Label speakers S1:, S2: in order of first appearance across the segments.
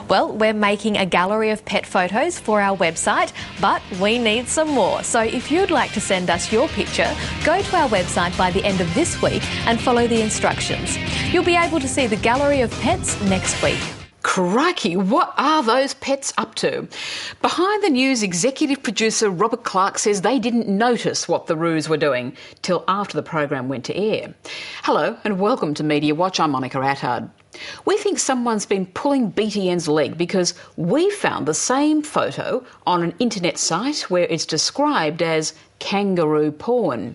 S1: Well, we're making a gallery of pet photos for our website, but we need some more. So if you'd like to send us your picture, go to our website by the end of this week and follow the instructions. You'll be able to see the gallery of pets next week.
S2: Crikey, what are those pets up to? Behind the News executive producer Robert Clark says they didn't notice what the roos were doing till after the program went to air. Hello and welcome to Media Watch. I'm Monica Attard. We think someone's been pulling BTN's leg because we found the same photo on an internet site where it's described as kangaroo porn.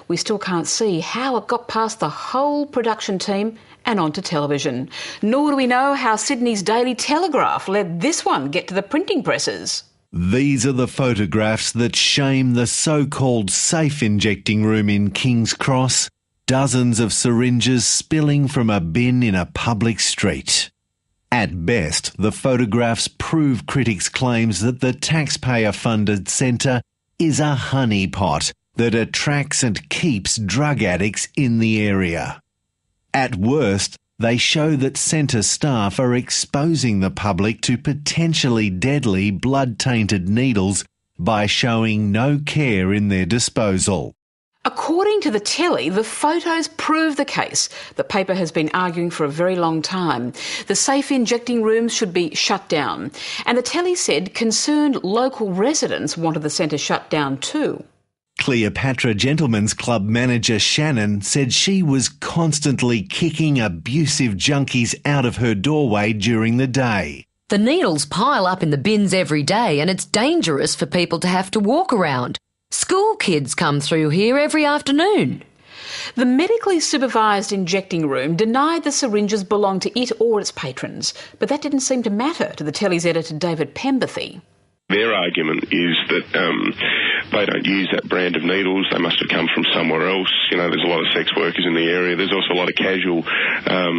S2: We still can't see how it got past the whole production team and onto television. Nor do we know how Sydney's Daily Telegraph let this one get to the printing presses.
S3: These are the photographs that shame the so-called safe injecting room in King's Cross. Dozens of syringes spilling from a bin in a public street. At best, the photographs prove critics' claims that the taxpayer-funded centre is a honeypot that attracts and keeps drug addicts in the area. At worst, they show that centre staff are exposing the public to potentially deadly blood-tainted needles by showing no care in their disposal.
S2: According to the telly, the photos prove the case. The paper has been arguing for a very long time. The safe injecting rooms should be shut down. And the telly said concerned local residents wanted the centre shut down too.
S3: Cleopatra Gentlemen's Club manager Shannon said she was constantly kicking abusive junkies out of her doorway during the day.
S4: The needles pile up in the bins every day and it's dangerous for people to have to walk around. School kids come through here every afternoon.
S2: The medically supervised injecting room denied the syringes belonged to it or its patrons, but that didn't seem to matter to the telly's editor David Pemberthy.
S5: Their argument is that they don't use that brand of needles. They must have come from somewhere else. You know, there's a lot of sex workers in the area. There's also a lot of casual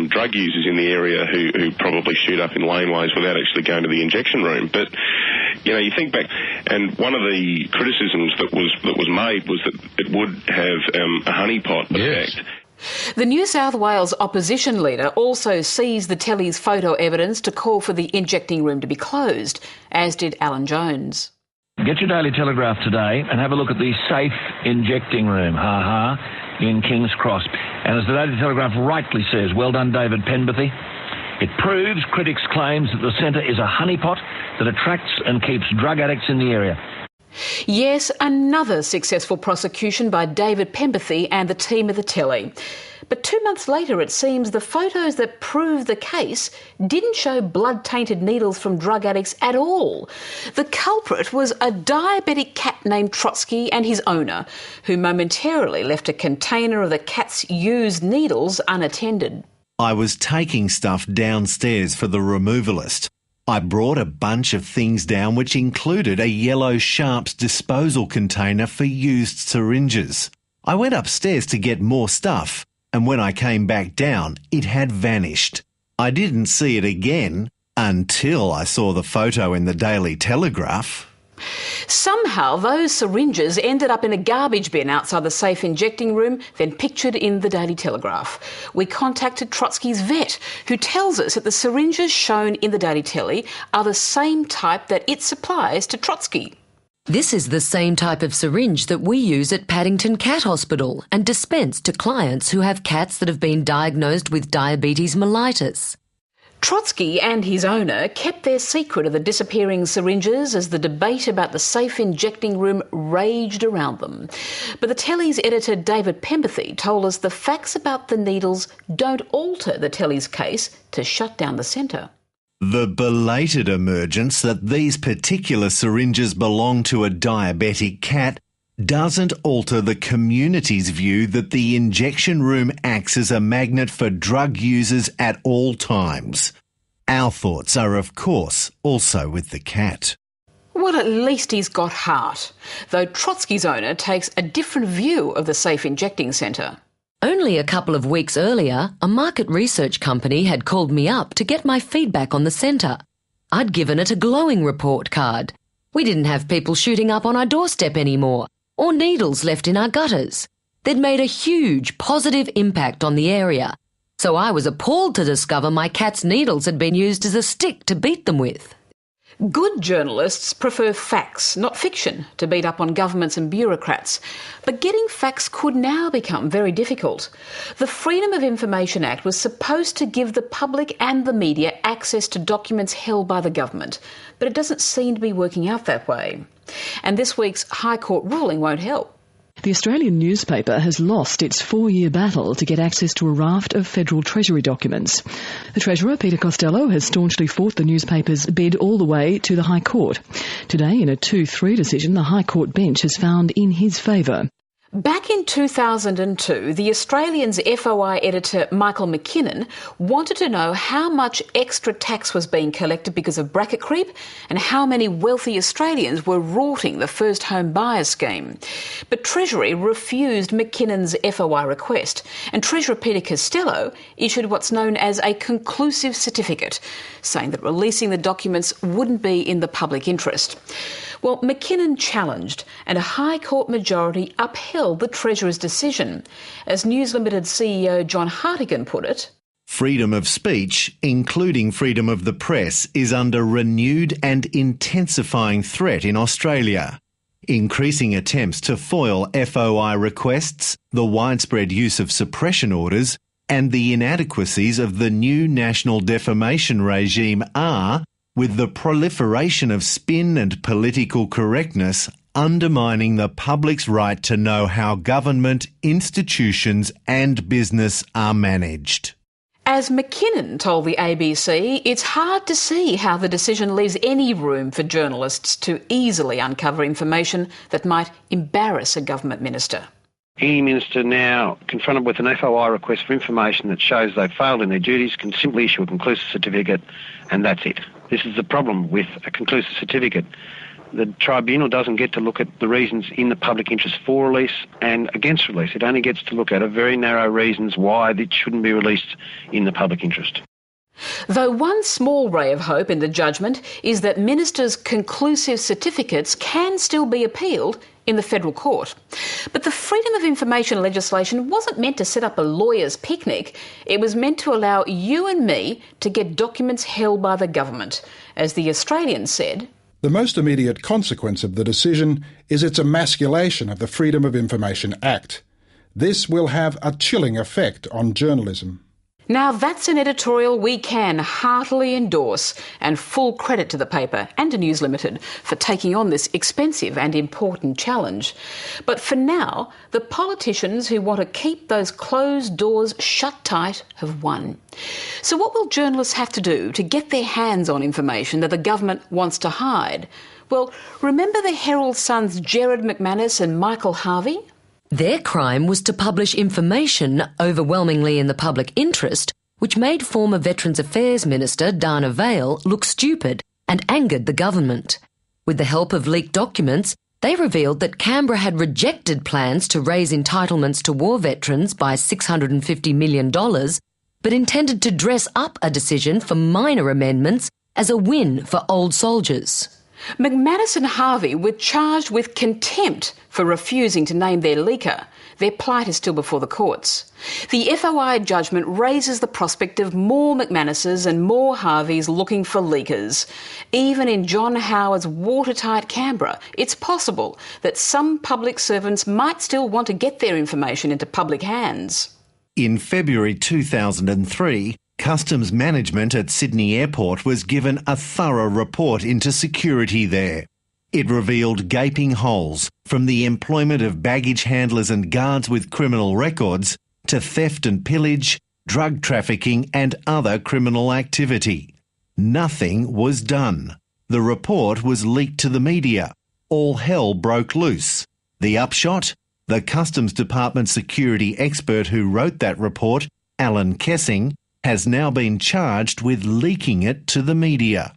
S5: drug users in the area who probably shoot up in laneways without actually going to the injection room. But, you know, you think back, and one of the criticisms that was made was that it would have a honeypot effect.
S2: The New South Wales opposition leader also seized the telly's photo evidence to call for the injecting room to be closed, as did Alan Jones.
S6: Get your Daily Telegraph today and have a look at the safe injecting room, in King's Cross. And as the Daily Telegraph rightly says, well done David Pemberthy, it proves critics' claims that the centre is a honeypot that attracts and keeps drug addicts in the area.
S2: Yes, another successful prosecution by David Pemberthy and the team at the telly. But 2 months later, it seems the photos that prove the case didn't show blood-tainted needles from drug addicts at all. The culprit was a diabetic cat named Trotsky and his owner, who momentarily left a container of the cat's used needles unattended.
S3: I was taking stuff downstairs for the removalist. I brought a bunch of things down which included a yellow Sharps disposal container for used syringes. I went upstairs to get more stuff, and when I came back down, it had vanished. I didn't see it again until I saw the photo in the Daily Telegraph.
S2: Somehow those syringes ended up in a garbage bin outside the safe injecting room, then pictured in the Daily Telegraph. We contacted Trotsky's vet, who tells us that the syringes shown in the Daily Telly are the same type that it supplies to Trotsky.
S4: This is the same type of syringe that we use at Paddington Cat Hospital and dispense to clients who have cats that have been diagnosed with diabetes mellitus.
S2: Trotsky and his owner kept their secret of the disappearing syringes as the debate about the safe injecting room raged around them. But the telly's editor David Pemberthy told us the facts about the needles don't alter the telly's case to shut down the centre.
S3: The belated emergence that these particular syringes belong to a diabetic cat doesn't alter the community's view that the injection room acts as a magnet for drug users at all times. Our thoughts are, of course, also with the cat.
S2: Well, at least he's got heart, though Trotsky's owner takes a different view of the safe injecting centre.
S4: Only a couple of weeks earlier, a market research company had called me up to get my feedback on the centre. I'd given it a glowing report card. We didn't have people shooting up on our doorstep anymore, or needles left in our gutters. They'd made a huge positive impact on the area. So I was appalled to discover my cat's needles had been used as a stick to beat them with.
S2: Good journalists prefer facts, not fiction, to beat up on governments and bureaucrats. But getting facts could now become very difficult. The Freedom of Information Act was supposed to give the public and the media access to documents held by the government, but it doesn't seem to be working out that way. And this week's High Court ruling won't help.
S7: The Australian newspaper has lost its 4-year battle to get access to a raft of federal Treasury documents. The Treasurer, Peter Costello, has staunchly fought the newspaper's bid all the way to the High Court. Today, in a 2-3 decision, the High Court bench has found in his favour.
S2: Back in 2002, the Australian's FOI editor Michael McKinnon wanted to know how much extra tax was being collected because of bracket creep and how many wealthy Australians were rorting the first home buyer scheme. But Treasury refused McKinnon's FOI request, and Treasurer Peter Costello issued what's known as a conclusive certificate, saying that releasing the documents wouldn't be in the public interest. Well, McKinnon challenged, and a High Court majority upheld the Treasurer's decision. As News Limited CEO John Hartigan put it,
S3: freedom of speech, including freedom of the press, is under renewed and intensifying threat in Australia. Increasing attempts to foil FOI requests, the widespread use of suppression orders, and the inadequacies of the new national defamation regime are, with the proliferation of spin and political correctness, undermining the public's right to know how government, institutions and business are managed.
S2: As McKinnon told the ABC, it's hard to see how the decision leaves any room for journalists to easily uncover information that might embarrass a government minister.
S8: Any minister now confronted with an FOI request for information that shows they've failed in their duties can simply issue a conclusive certificate, and that's it. This is the problem with a conclusive certificate. The tribunal doesn't get to look at the reasons in the public interest for release and against release. It only gets to look at a very narrow reasons why it shouldn't be released in the public interest.
S2: Though one small ray of hope in the judgment is that ministers' conclusive certificates can still be appealed in the federal court. But the Freedom of Information legislation wasn't meant to set up a lawyer's picnic. It was meant to allow you and me to get documents held by the government. As the Australian said,
S9: the most immediate consequence of the decision is its emasculation of the Freedom of Information Act. This will have a chilling effect on journalism.
S2: Now that's an editorial we can heartily endorse, and full credit to the paper and to News Limited for taking on this expensive and important challenge. But for now, the politicians who want to keep those closed doors shut tight have won. So what will journalists have to do to get their hands on information that the government wants to hide? Well, remember the Herald Sun's Gerard McManus and Michael Harvey?
S4: Their crime was to publish information overwhelmingly in the public interest, which made former Veterans Affairs Minister Dana Vale look stupid and angered the government. With the help of leaked documents, they revealed that Canberra had rejected plans to raise entitlements to war veterans by $650 million, but intended to dress up a decision for minor amendments as a win for old soldiers.
S2: McManus and Harvey were charged with contempt for refusing to name their leaker. Their plight is still before the courts. The FOI judgment raises the prospect of more McManuses and more Harveys looking for leakers. Even in John Howard's watertight Canberra, it's possible that some public servants might still want to get their information into public hands.
S3: In February 2003, Customs Management at Sydney Airport was given a thorough report into security there. It revealed gaping holes, from the employment of baggage handlers and guards with criminal records to theft and pillage, drug trafficking and other criminal activity. Nothing was done. The report was leaked to the media. All hell broke loose. The upshot? The Customs Department security expert who wrote that report, Alan Kessing, has now been charged with leaking it to the media.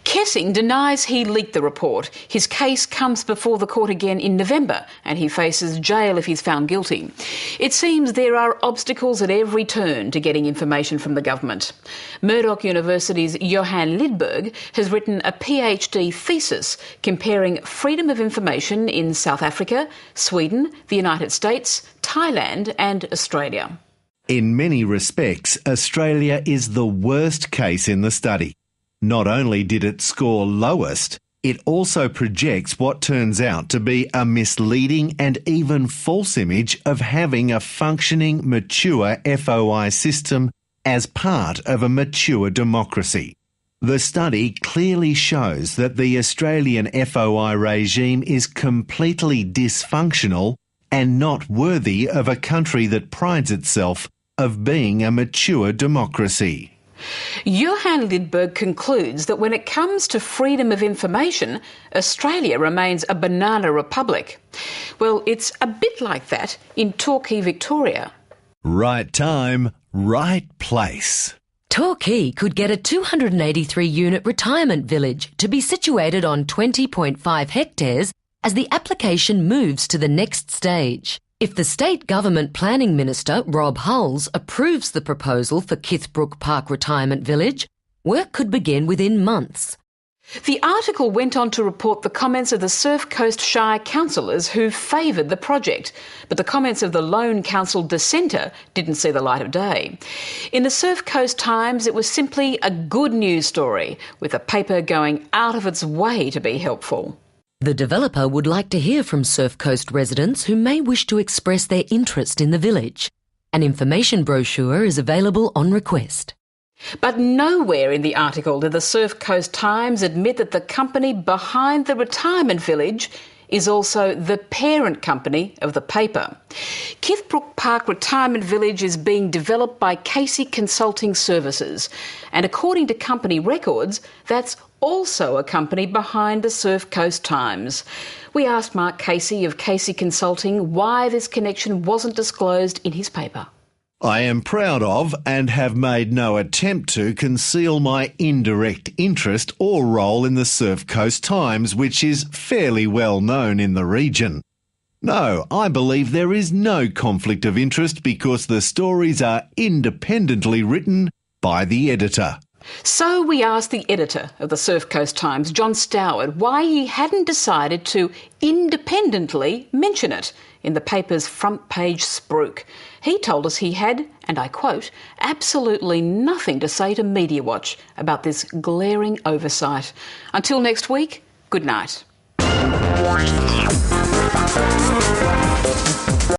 S2: Kessing denies he leaked the report. His case comes before the court again in November and he faces jail if he's found guilty. It seems there are obstacles at every turn to getting information from the government. Murdoch University's Johan Lidberg has written a PhD thesis comparing freedom of information in South Africa, Sweden, the United States, Thailand and Australia.
S3: In many respects, Australia is the worst case in the study. Not only did it score lowest, it also projects what turns out to be a misleading and even false image of having a functioning, mature FOI system as part of a mature democracy. The study clearly shows that the Australian FOI regime is completely dysfunctional and not worthy of a country that prides itself of being a mature democracy.
S2: Johan Lidberg concludes that when it comes to freedom of information, Australia remains a banana republic. Well, it's a bit like that in Torquay, Victoria.
S3: Right time, right place.
S4: Torquay could get a 283-unit retirement village to be situated on 20.5 hectares as the application moves to the next stage. If the State Government Planning Minister, Rob Hulls, approves the proposal for Kithbrook Park Retirement Village, work could begin within months.
S2: The article went on to report the comments of the Surf Coast Shire councillors who favoured the project, but the comments of the lone council dissenter didn't see the light of day. In the Surf Coast Times, it was simply a good news story, with the paper going out of its way to be helpful.
S4: The developer would like to hear from Surf Coast residents who may wish to express their interest in the village. An information brochure is available on request.
S2: But nowhere in the article did the Surf Coast Times admit that the company behind the retirement village is also the parent company of the paper. Kithbrook Park Retirement Village is being developed by Casey Consulting Services, and according to company records, that's also a company behind the Surf Coast Times. We asked Mark Casey of Casey Consulting why this connection wasn't disclosed in his paper.
S3: I am proud of and have made no attempt to conceal my indirect interest or role in the Surf Coast Times, which is fairly well known in the region. No, I believe there is no conflict of interest because the stories are independently written by the editor.
S2: So we asked the editor of the Surf Coast Times, John Stoward, why he hadn't decided to independently mention it in the paper's front page spruik. He told us he had, and I quote, absolutely nothing to say to Media Watch about this glaring oversight. Until next week, good night.